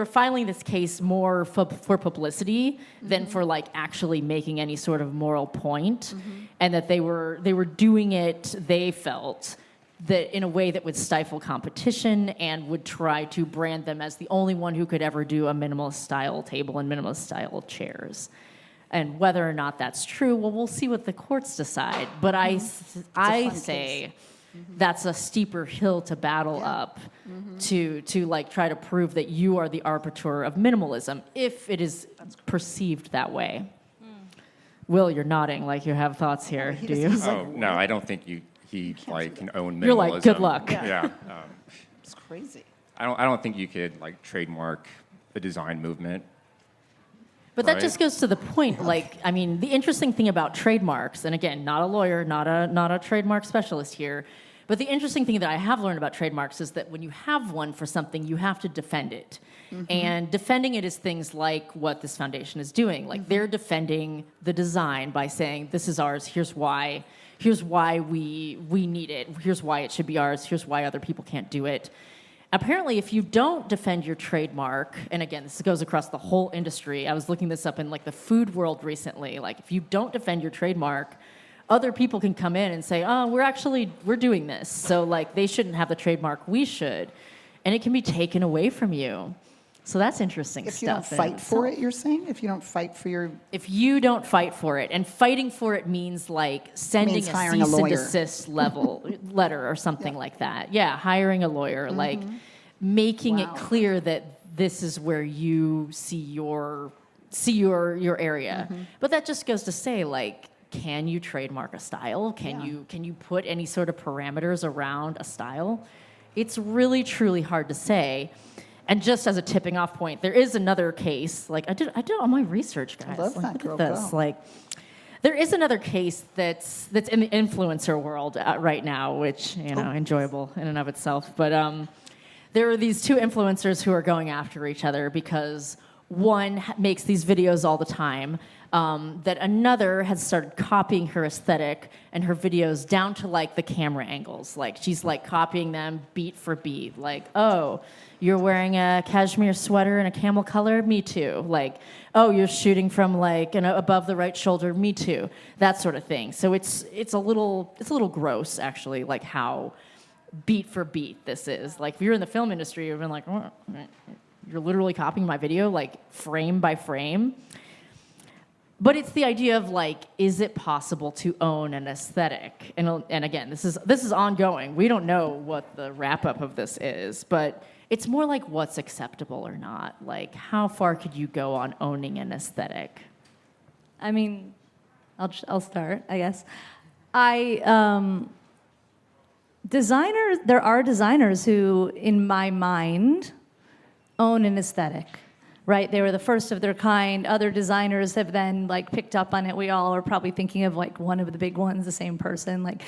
B: filing this case more for publicity than for like actually making any sort of moral point, and that they were doing it, they felt, that in a way that would stifle competition and would try to brand them as the only one who could ever do a minimalist style table and minimalist style chairs. And whether or not that's true, well, we'll see what the courts decide. But I
D: fun
B: say that's a steeper hill to battle up to like try to prove that you are the arbiter of minimalism if it is perceived that way. Will, you're nodding like you have thoughts here. Do you?
F: Oh, no, I don't think he like can own minimalism.
B: You're like, good luck.
F: Yeah.
D: It's crazy.
F: I don't think you could like trademark the design movement.
B: But that
F: Right.
B: just goes to the point, like, I mean, the interesting thing about trademarks, and again, not a lawyer, not a trademark specialist here, but the interesting thing that I have learned about trademarks is that when you have one for something, you have to defend it. And defending it is things like what this foundation is doing. Like, they're defending the design by saying, this is ours, here's why we need it, here's why it should be ours, here's why other people can't do it. Apparently, if you don't defend your trademark, and again, this goes across the whole industry. I was looking this up in like the food world recently. Like, if you don't defend your trademark, other people can come in and say, "Oh, we're doing this, so like they shouldn't have the trademark. We should," and it can be taken away from you. So that's interesting
D: If
B: stuff.
D: you don't fight for it, you're saying? If you don't fight for your...
B: If you don't fight for it, and fighting for it means like sending
D: Means
B: a
D: hiring a
B: cease and
D: lawyer.
B: desist letter or something like that. Yeah, hiring a lawyer, like making it
D: Wow.
B: clear that this is where you see your area. But that just goes to say, like, can you trademark a style? Can you put any sort of parameters around a style? It's really truly hard to say. And just as a tipping off point, there is another case. Like, I did all my research, guys.
D: love
B: Like,
D: that,
B: look
D: girl,
B: at this.
D: go.
B: Like, there is another case that's in the influencer world right now, which enjoyable in and of itself. But there are these two influencers who are going after each other because one makes these videos all the time. That another has started copying her aesthetic and her videos down to like the camera angles. Like, she's like copying them beat for beat. Like, oh, you're wearing a cashmere sweater in a camel color? Me too. Like, oh, you're shooting from like above the right shoulder? Me too. That sort of thing. So it's a little gross actually, like how beat for beat this is. Like, if you're in the film industry, you've been like, oh, you're literally copying my video like frame by frame. But it's the idea of like, is it possible to own an aesthetic? And again, this is ongoing. We don't know what the wrap up of this is, but it's more like what's acceptable or not. Like, how far could you go on owning an aesthetic?
C: I mean, I'll start, I guess. There are designers who, in my mind, own an aesthetic, right? They were the first of their kind. Other designers have then like picked up on it. We all are probably thinking of like one of the big ones, the same person, like,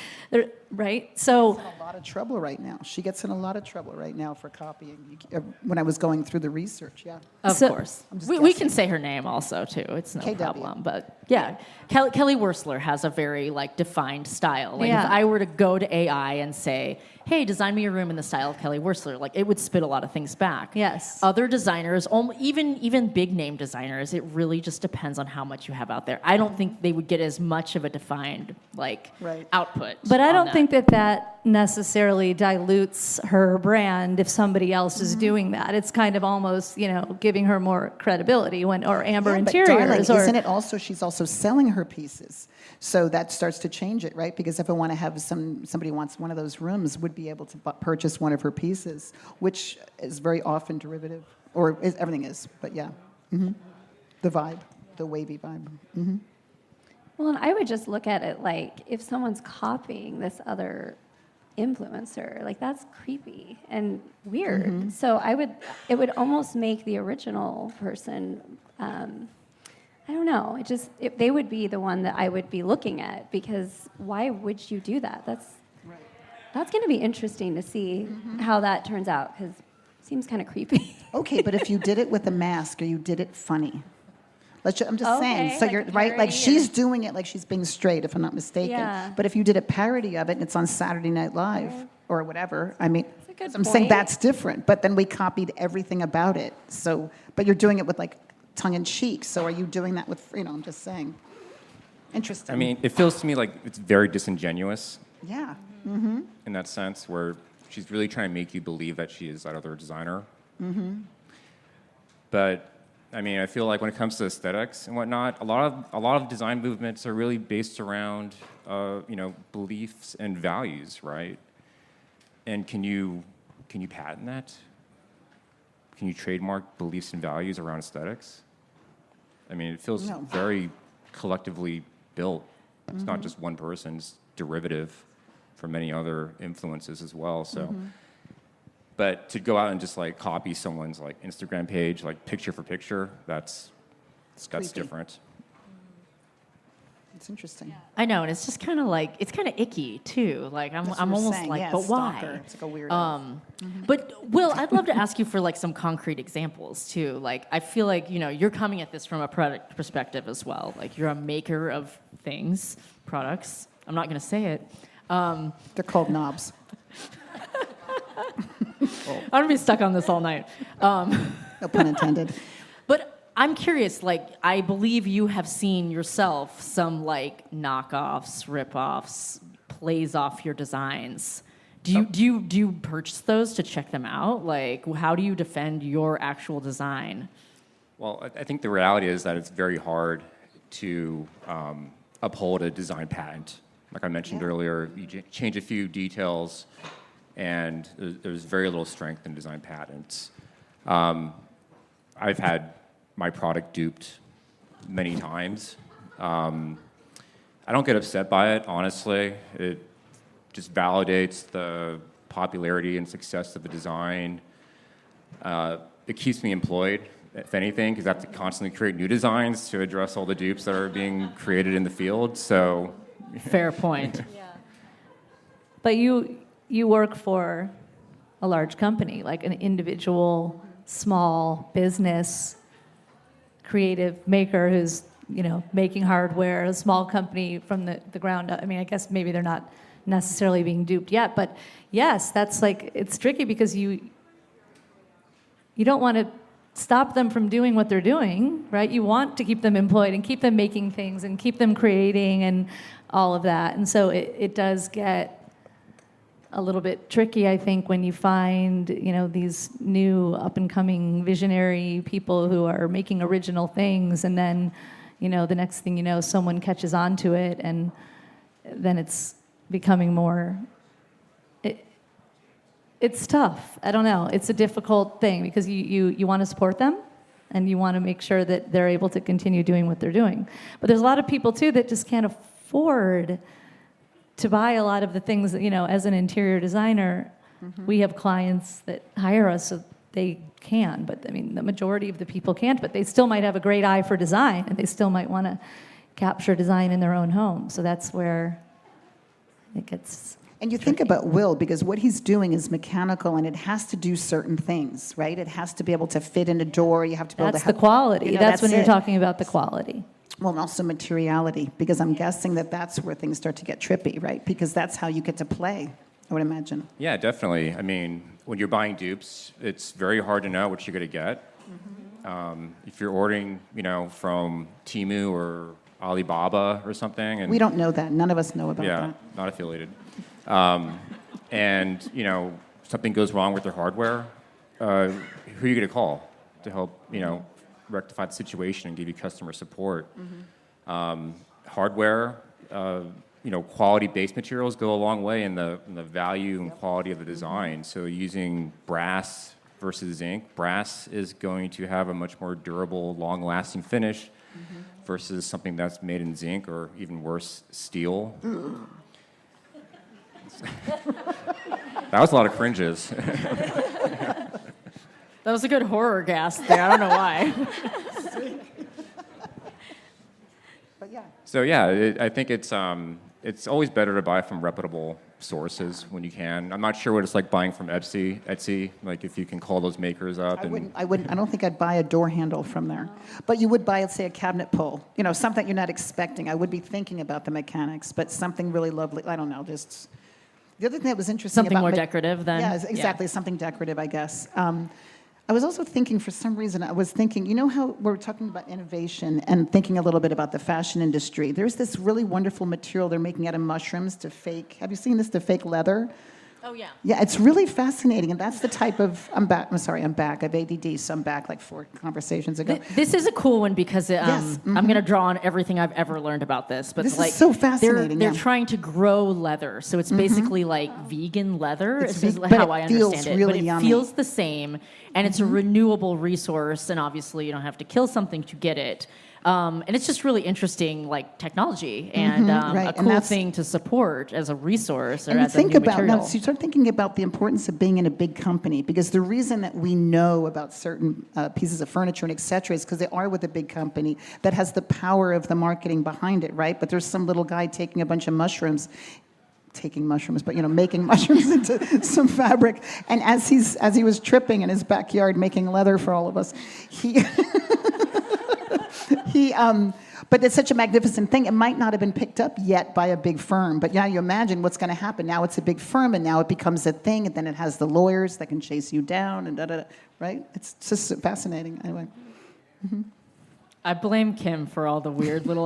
C: right? So.
D: In a lot of trouble right now. She gets in a lot of trouble right now for copying. When I was going through the research, yeah.
B: Of
C: So-
B: course.
D: I'm just
B: We
D: guessing.
B: can say her name also, too. It's no
D: KW.
B: problem. But yeah, Kelly Wersler has a very like defined style. Like,
C: Yeah.
B: if I were to go to AI and say, hey, design me a room in the style of Kelly Wersler, like, it would spit a lot of things back.
C: Yes.
B: Other designers, even big name designers, it really just depends on how much you have out there. I don't think they would get as much of a defined like
D: Right.
B: output.
C: But I
B: on
C: don't think that necessarily dilutes her brand if somebody else is doing that. It's kind of almost, giving her more credibility or Amber
D: Yeah, but
C: Interiors.
D: darling,
C: or
D: isn't it also, she's also selling her pieces. So that starts to change it, right? Because if I want to have somebody wants one of those rooms, would be able to purchase one of her pieces, which is very often derivative, or everything is, but yeah. The vibe, the wavy vibe.
E: Well, and I would just look at it like if someone's copying this other influencer, like that's creepy and weird. So it would almost make the original person, I don't know, they would be the one that I would be looking at, because why would you do that? That's going to be interesting to see how that turns out, because it seems kind of creepy.
D: Okay, but if you did it with a mask or you did it funny, I'm just saying. So
E: like
D: you're right. Like
E: parody
D: she's doing it like she's being straight, if I'm not mistaken.
E: Yeah.
D: But if you did a parody of it and it's on Saturday Night Live or whatever, I mean,
E: a good
D: I'm saying
E: point.
D: that's different. But then we copied everything about it. So, but you're doing it with like tongue in cheek. So are you doing that with? I'm just saying. Interesting.
F: I mean, it feels to me like it's very disingenuous
D: Yeah.
F: in that sense, where she's really trying to make you believe that she is that other designer. But I mean, I feel like when it comes to aesthetics and whatnot, a lot of design movements are really based around beliefs and values, right? And can you patent that? Can you trademark beliefs and values around aesthetics? I mean, it feels
D: No.
F: very collectively built. It's not just one person; it's derivative from many other influences as well. So. But to go out and just like copy someone's like Instagram page, like picture for picture, that's
D: creepy.
F: different.
D: It's interesting.
B: I know, and it's just kind of like, it's kind of icky too. Like I'm
D: That's what
B: I'm
D: we're
B: almost
D: saying.
B: like,
D: Yeah,
B: but
D: stalker.
B: why?
D: It's like a weirdo.
B: But Will, I'd love to ask you for like some concrete examples too. Like I feel like you're coming at this from a product perspective as well. Like you're a maker of things, products. I'm not going to say it.
D: They're called knobs.
B: I'm going to be stuck on this all night.
D: No pun intended.
B: But I'm curious, like, I believe you have seen yourself some, like, knockoffs, rip-offs, plays off your designs. Do you purchase those to check them out? Like, how do you defend your actual design?
F: Well, I think the reality is that it's very hard to uphold a design patent. Like I mentioned earlier, you change a few details, and there's very little strength in design patents. I've had my product duped many times. I don't get upset by it, honestly. It just validates the popularity and success of the design. It keeps me employed, if anything, because I have to constantly create new designs to address all the dupes that are being created in the field. So,
B: Fair point.
C: But you work for a large company, like an individual, small business, creative maker who's, making hardware, a small company from the ground up. I mean, I guess maybe they're not necessarily being duped yet, but yes, that's like, it's tricky because you don't want to stop them from doing what they're doing, right? You want to keep them employed and keep them making things and keep them creating and all of that. And so it does get a little bit tricky, I think, when you find, these new up-and-coming visionary people who are making original things, and then, the next thing you know, someone catches on to it, and then it's becoming more... It's tough. I don't know. It's a difficult thing because you want to support them, and you want to make sure that they're able to continue doing what they're doing. But there's a lot of people, too, that just can't afford to buy a lot of the things that, as an interior designer, we have clients that hire us so they can. But, I mean, the majority of the people can't, but they still might have a great eye for design, and they still might want to capture design in their own home. So that's where it gets...
D: And you think about Will, because what he's doing is mechanical, and it has to do certain things, right? It has to be able to fit in a door. You have to be able
C: That's
D: to...
C: the quality. That's when you're
D: it.
C: talking about the quality.
D: Well, and also materiality, because I'm guessing that's where things start to get trippy, right? Because that's how you get to play, I would imagine.
F: yeah, definitely. I mean, when you're buying dupes, it's very hard to know what you're going to get. If you're ordering, from Temu or Alibaba or something, and
D: We don't know that. None of us know about
F: yeah,
D: that.
F: not affiliated. And something goes wrong with their hardware, who are you going to call to help rectify the situation and give you customer support? Hardware, quality base materials go a long way in the value and quality of the design. So using brass versus zinc, brass is going to have a much more durable, long-lasting finish versus something that's made in zinc or even worse, steel. That was a lot of cringes.
B: That was a good horror gasp there. I don't know why.
D: But yeah.
F: So yeah, I think it's always better to buy from reputable sources when you can. I'm not sure what it's like buying from Etsy, like if you can call those makers up.
D: I don't think I'd buy a door handle from there. But you would buy, let's say, a cabinet pull. You know, something you're not expecting. I would be thinking about the mechanics, but something really lovely. I don't know, just... The other thing that was interesting
B: Something
D: about...
B: more decorative than...
D: Yeah, exactly, something decorative, I guess. I was also thinking, for some reason, you know how we're talking about innovation and thinking a little bit about the fashion industry. There's this really wonderful material they're making out of mushrooms to fake, have you seen this, to fake leather?
B: Oh, yeah.
D: Yeah, it's really fascinating, and that's the type of, I'm back, I have ADD, so I'm back like 4 conversations ago.
B: This is a cool one because
D: Yes,
B: I'm going to draw on everything I've ever learned about this. But
D: This is
B: like,
D: so fascinating,
B: They're
D: yeah.
B: trying to grow leather, so it's basically like vegan leather.
D: It's
B: is
D: but
B: how
D: it
B: I
D: feels
B: understand it.
D: really
B: But it
D: yummy.
B: feels the same, and it's a renewable resource. And obviously, you don't have to kill something to get it. And it's just really interesting, like technology, and
D: right,
B: a
D: and
B: cool
D: that's-
B: thing to support as a resource or
D: And you
B: as a
D: think
B: new
D: about
B: material.
D: now, so you start thinking about the importance of being in a big company, because the reason that we know about certain pieces of furniture and et cetera is because they are with a big company that has the power of the marketing behind it, right? But there's some little guy taking a bunch of mushrooms, making mushrooms into some fabric, and as he was tripping in his backyard making leather for all of us, but it's such a magnificent thing. It might not have been picked up yet by a big firm, but now you imagine what's going to happen. Now it's a big firm, and now it becomes a thing, and then it has the lawyers that can chase you down, and da-da-da, right? It's just fascinating. Anyway.
B: I blame Kim for all the weird little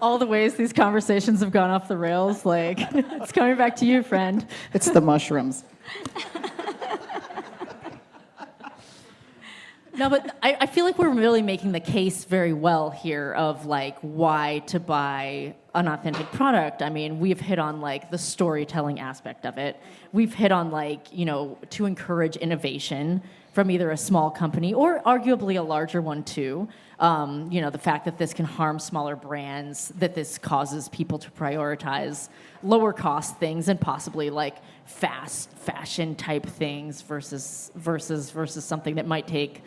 B: all the ways these conversations have gone off the rails. Like, it's coming back to you, friend.
D: It's the mushrooms.
B: No, but I feel like we're really making the case very well here of like why to buy an authentic product. I mean, we've hit on like the storytelling aspect of it. We've hit on like, to encourage innovation from either a small company or arguably a larger one too. The fact that this can harm smaller brands, that this causes people to prioritize lower cost things and possibly like fast fashion type things versus something that might take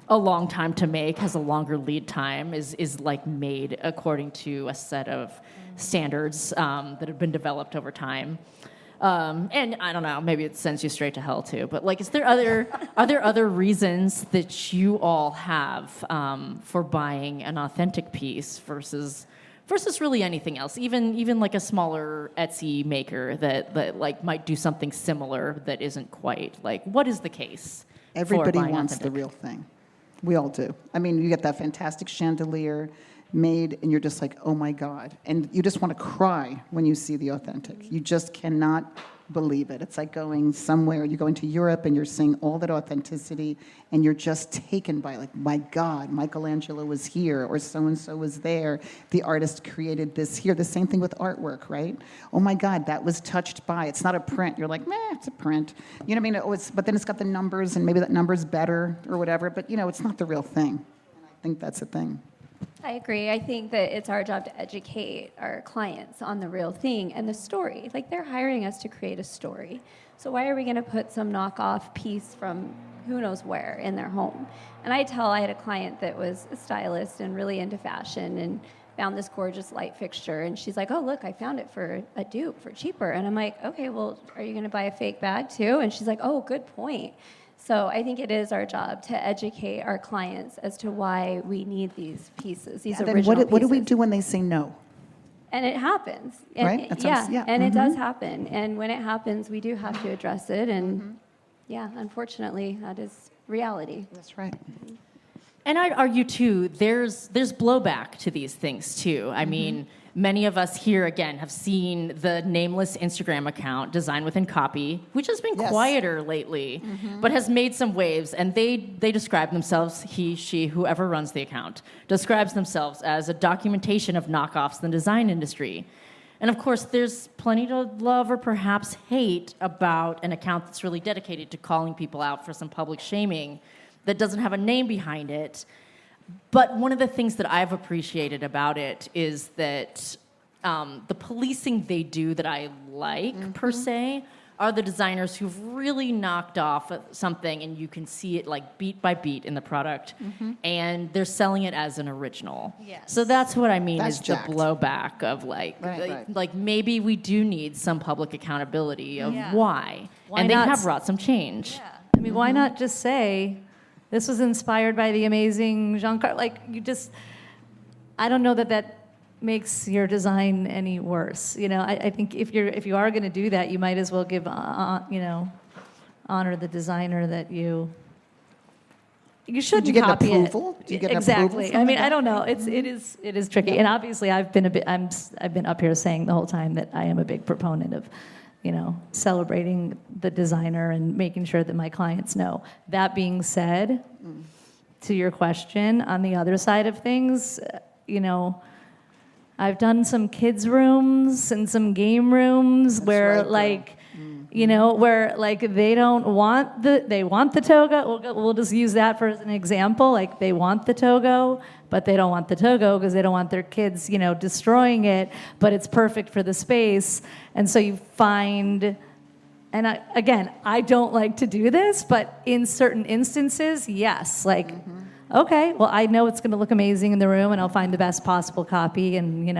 B: a long time to make, has a longer lead time, is like made according to a set of standards that have been developed over time. And I don't know, maybe it sends you straight to hell too. But like, are there other reasons that you all have for buying an authentic piece versus really anything else? Even like a smaller Etsy maker that like might do something similar that isn't quite like. What is the case?
D: Everybody
B: for buying
D: wants
B: authentic?
D: the real thing. We all do. I mean, you get that fantastic chandelier made, and you're just like, oh my God. And you just want to cry when you see the authentic. You just cannot believe it. It's like going somewhere, you're going to Europe, and you're seeing all that authenticity, and you're just taken by, like, my God, Michelangelo was here, or so-and-so was there. The artist created this here. The same thing with artwork, right? Oh my God, that was touched by. It's not a print. You're like, meh, it's a print. You know what I mean? But then it's got the numbers, and maybe that number's better or whatever, but, it's not the real thing. And I think that's the thing.
E: I agree. I think that it's our job to educate our clients on the real thing and the story. Like, they're hiring us to create a story. So why are we going to put some knockoff piece from who knows where in their home? And I had a client that was a stylist and really into fashion and found this gorgeous light fixture. And she's like, oh, look, I found it for a dupe for cheaper. And I'm like, okay, well, are you going to buy a fake bag too? And she's like, oh, good point. So I think it is our job to educate our clients as to why we need these pieces, these
D: And then
E: original
D: what do we
E: pieces.
D: do when they say no?
E: And it happens. And
D: Right? That's what I'm saying. Yeah.
E: and it does happen. And when it happens, we do have to address it. And yeah, unfortunately, that is reality.
D: That's right.
B: And I'd argue too, there's blowback to these things too. I mean, many of us here again have seen the nameless Instagram account, Design Within Copy, which has been
D: Yes.
B: quieter lately, but has made some waves. And they describe themselves, he, she, whoever runs the account, describes themselves as a documentation of knockoffs in the design industry. And of course, there's plenty to love or perhaps hate about an account that's really dedicated to calling people out for some public shaming that doesn't have a name behind it. But one of the things that I've appreciated about it is that the policing they do that I like, per se, are the designers who've really knocked off something, and you can see it like beat by beat in the product, and they're selling it as an original.
C: Yes.
B: So that's what I mean
D: That's
B: is
D: jacked.
B: the blowback of like maybe we do need some public accountability of
C: Yeah.
B: why.
C: Why
B: And they
C: not
B: have brought some change.
C: Yeah. I mean, why not just say, this was inspired by the amazing Jean Car? Like, I don't know that makes your design any worse. I think if you are going to do that, you might as well give, honor the designer that you shouldn't
D: you get an
C: copy
D: approval?
C: it.
D: Do you get an
C: exactly.
D: approval from
C: I mean,
D: the
C: I don't know. It is tricky. And obviously, I've been up here saying the whole time that I am a big proponent of, celebrating the designer and making sure that my clients know. That being said, to your question, on the other side of things, I've done some kids' rooms and some game rooms where,
D: right, girl.
C: like, where like they want the toga. We'll just use that for an example. Like they want the togo, but they don't want the togo because they don't want their kids, destroying it. But it's perfect for the space, and so you find. And I don't like to do this, but in certain instances, yes. Like, okay, well, I know it's going to look amazing in the room, and I'll find the best possible copy, and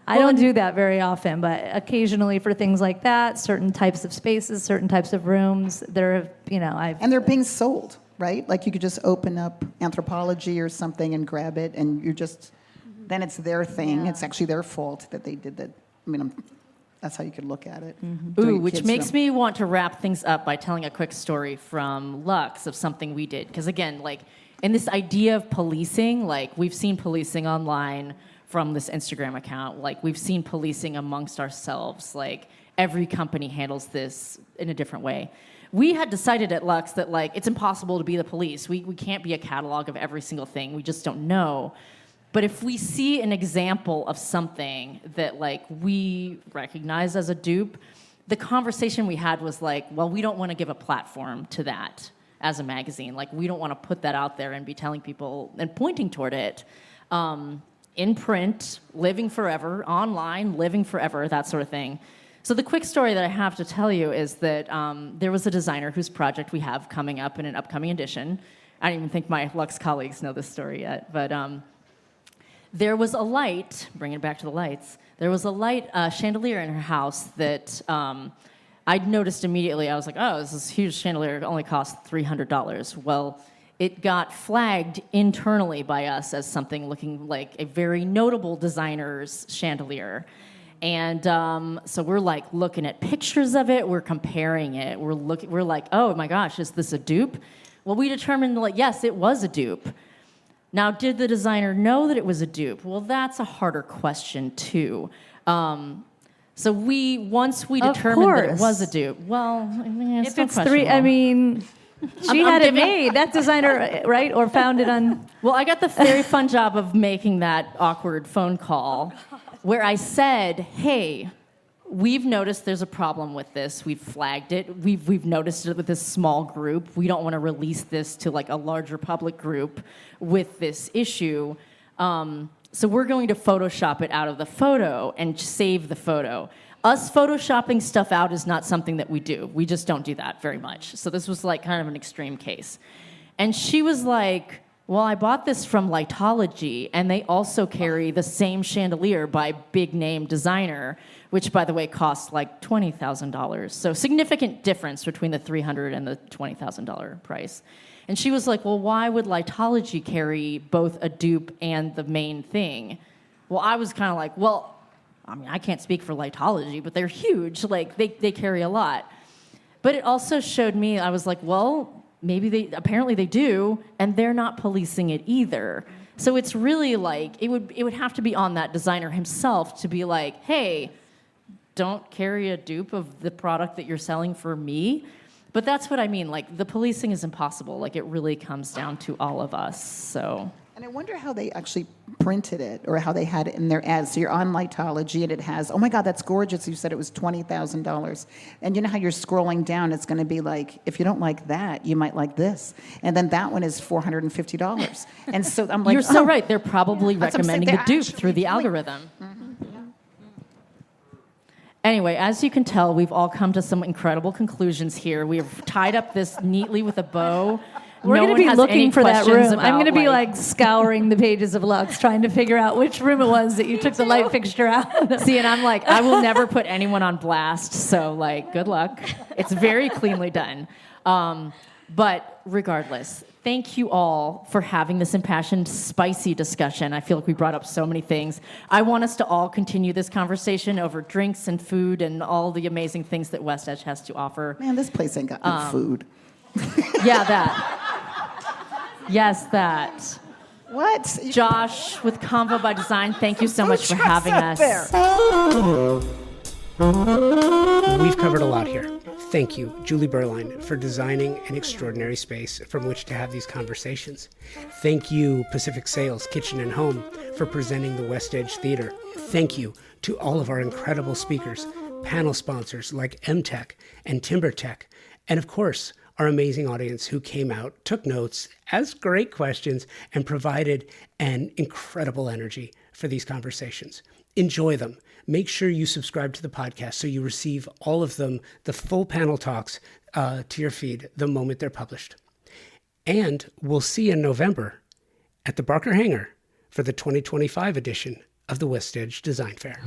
C: I don't do that very often, but occasionally for things like that, certain types of spaces, certain types of rooms,
D: And they're being sold, right? Like you could just open up Anthropology or something and grab it, and then it's their thing.
C: Yeah.
D: It's actually their fault that they did that. I mean, that's how you could look at it.
B: Ooh, which makes me want to wrap things up by telling a quick story from Lux of something we did. Because again, like in this idea of policing, like we've seen policing online from this Instagram account. Like we've seen policing amongst ourselves. Like every company handles this in a different way. We had decided at Lux that like it's impossible to be the police. We can't be a catalog of every single thing. We just don't know. But if we see an example of something that like we recognize as a dupe, the conversation we had was like, well, we don't want to give a platform to that as a magazine. Like we don't want to put that out there and be telling people and pointing toward it. In print, living forever, online, living forever, that sort of thing. So the quick story that I have to tell you is that there was a designer whose project we have coming up in an upcoming edition. I don't even think my Lux colleagues know this story yet, but there was a light, bringing it back to the lights, there was a light chandelier in her house that I'd noticed immediately. I was like, oh, this is a huge chandelier. It only cost $300. Well, it got flagged internally by us as something looking like a very notable designer's chandelier. And so we're like looking at pictures of it, we're comparing it, we're like, oh my gosh, is this a dupe? Well, we determined like, yes, it was a dupe. Now, did the designer know that it was a dupe? Well, that's a harder question too. So once we determined that it was a dupe, well, I mean,
C: if it's she had it made. That designer, right, or found it on.
B: Well, I got the very fun job of making that awkward phone call where I said, hey, we've noticed there's a problem with this. We've flagged it. We've noticed it with this small group. We don't want to release this to like a larger public group with this issue. So we're going to Photoshop it out of the photo and save the photo. Us Photoshopping stuff out is not something that we do. We just don't do that very much. So this was like kind of an extreme case. And she was like, well, I bought this from Lightology, and they also carry the same chandelier by big name designer, which by the way costs like $20,000. So significant difference between the $300 and the $20,000 price. And she was like, well, why would Lightology carry both a dupe and the main thing? Well, I was kind of like, well, I mean, I can't speak for Lightology, but they're huge. Like, they carry a lot. But it also showed me, I was like, well, apparently they do, and they're not policing it either. So it's really like, it would have to be on that designer himself to be like, hey, don't carry a dupe of the product that you're selling for me. But that's what I mean. Like, the policing is impossible. Like, it really comes down to all of us. So
D: And I wonder how they actually printed it or how they had it in their ads. So you're on Lightology and it has, oh my God, that's gorgeous. You said it was $20,000. And you know how you're scrolling down, it's going to be like, if you don't like that, you might like this. And then that one is $450. And so I'm like,
B: You're so right. They're probably
D: That's what I'm saying.
B: recommending the
D: They're
B: dupe
D: actually
B: through the
D: doing-
B: algorithm. Anyway, as you can tell, we've all come to some incredible conclusions here. We've tied up this neatly with a bow.
C: We're
B: No
C: going
B: one
C: to be
B: has
C: looking
B: any
C: for that
B: questions
C: room. I'm going to
B: about,
C: be like scouring the pages of Lux, trying to figure out which room it was that you took the light fixture out.
B: See, and I'm like, I will never put anyone on blast, so like, good luck. It's very cleanly done. But regardless, thank you all for having this impassioned, spicy discussion. I feel like we brought up so many things. I want us to all continue this conversation over drinks and food and all the amazing things that WestEdge has to offer.
D: Man, this place ain't got no food.
B: Yeah, that. Yes, that.
D: What?
B: Josh with Convo by Design, thank you so
D: Food
B: much for
D: trucks
B: having
D: out
B: us.
D: there.
A: We've covered a lot here. Thank you, Julie Beuerlein, for designing an extraordinary space from which to have these conversations. Thank you, Pacific Sales Kitchen and Home, for presenting the WestEdge Theater. Thank you to all of our incredible speakers, panel sponsors like MTech and TimberTech, and of course, our amazing audience who came out, took notes, asked great questions, and provided an incredible energy for these conversations. Enjoy them. Make sure you subscribe to the podcast so you receive all of them, the full panel talks, to your feed the moment they're published. And we'll see you in November at the Barker Hangar for the 2025 edition of the WestEdge Design Fair.